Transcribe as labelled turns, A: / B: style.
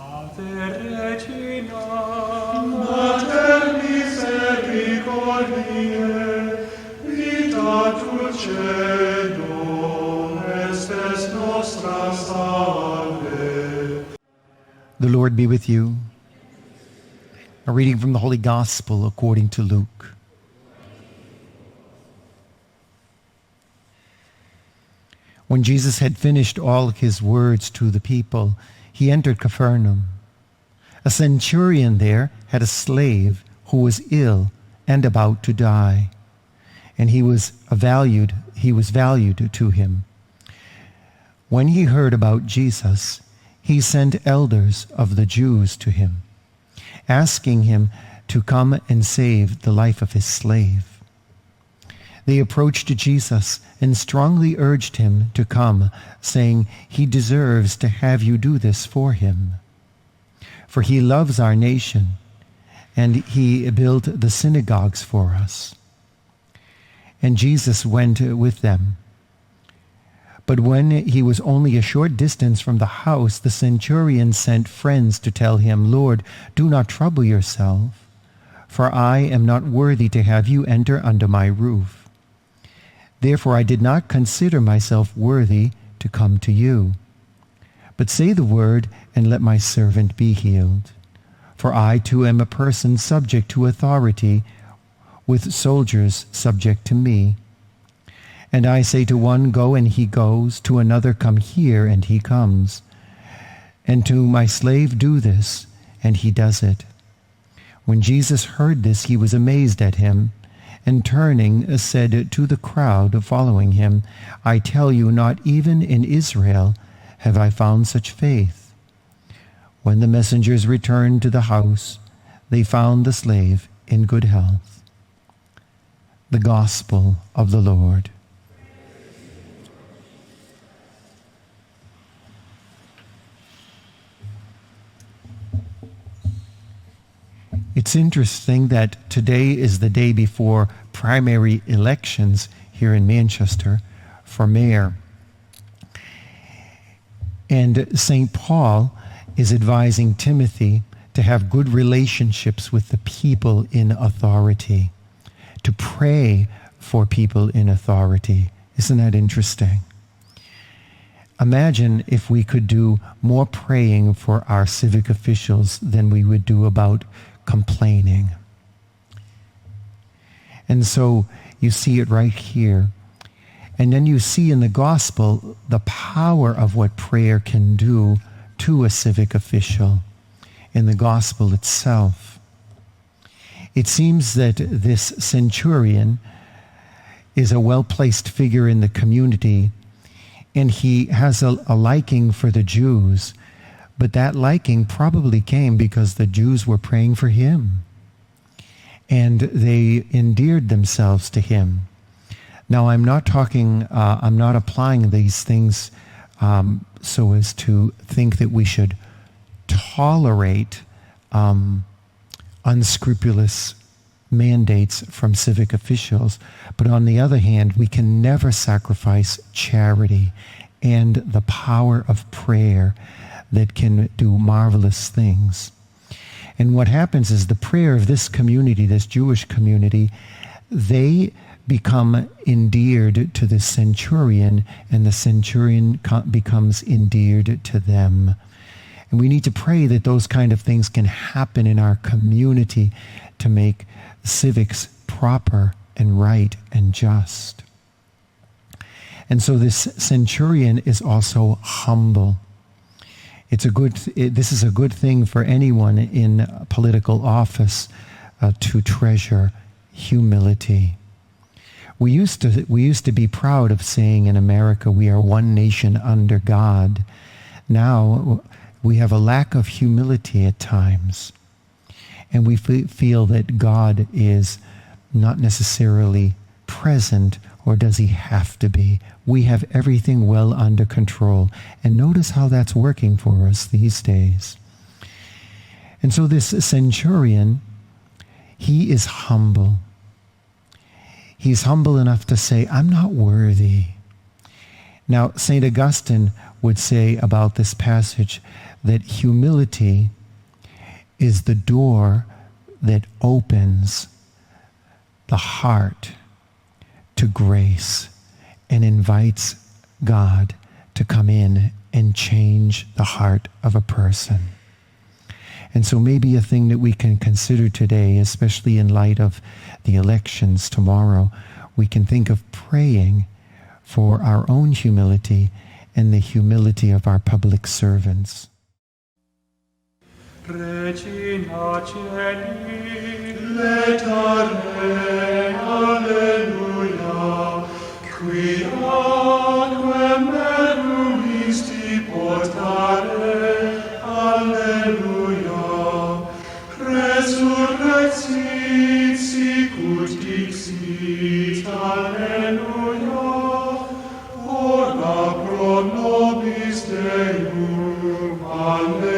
A: Ave Regina, Mater misericordiae, vita dulcedo, estes nostra salve.
B: The Lord be with you. A reading from the Holy Gospel according to Luke. When Jesus had finished all his words to the people, he entered Capernaum. A centurion there had a slave who was ill and about to die, and he was valued to him. When he heard about Jesus, he sent elders of the Jews to him, asking him to come and save the life of his slave. They approached Jesus and strongly urged him to come, saying, "He deserves to have you do this for him. For he loves our nation, and he built the synagogues for us." And Jesus went with them. But when he was only a short distance from the house, the centurion sent friends to tell him, "Lord, do not trouble yourself, for I am not worthy to have you enter under my roof. Therefore I did not consider myself worthy to come to you. But say the word, and let my servant be healed. For I too am a person subject to authority, with soldiers subject to me. And I say to one, go, and he goes, to another, come here, and he comes. And to my slave, do this, and he does it." When Jesus heard this, he was amazed at him, and turning, said to the crowd following him, "I tell you, not even in Israel have I found such faith." When the messengers returned to the house, they found the slave in good health. The Gospel of the Lord. It's interesting that today is the day before primary elections here in Manchester for mayor. And St. Paul is advising Timothy to have good relationships with the people in authority, to pray for people in authority. Isn't that interesting? Imagine if we could do more praying for our civic officials than we would do about complaining. And so you see it right here. And then you see in the gospel the power of what prayer can do to a civic official in the gospel itself. It seems that this centurion is a well-placed figure in the community, and he has a liking for the Jews. But that liking probably came because the Jews were praying for him, and they endeared themselves to him. Now, I'm not applying these things so as to think that we should tolerate unscrupulous mandates from civic officials. But on the other hand, we can never sacrifice charity and the power of prayer that can do marvelous things. And what happens is the prayer of this community, this Jewish community, they become endeared to the centurion, and the centurion becomes endeared to them. And we need to pray that those kind of things can happen in our community to make civics proper and right and just. And so this centurion is also humble. This is a good thing for anyone in political office to treasure humility. We used to be proud of saying in America, we are one nation under God. Now we have a lack of humility at times, and we feel that God is not necessarily present, or does he have to be? We have everything well under control. And notice how that's working for us these days. And so this centurion, he is humble. He's humble enough to say, I'm not worthy. Now, St. Augustine would say about this passage that humility is the door that opens the heart to grace and invites God to come in and change the heart of a person. And so maybe a thing that we can consider today, especially in light of the elections tomorrow, we can think of praying for our own humility and the humility of our public servants.
A: Regina Celi, letare, alleluia, qui aquam meruisti portare, alleluia, resurrexit sicut dixit, alleluia, ora pro nobis Deum, alleluia.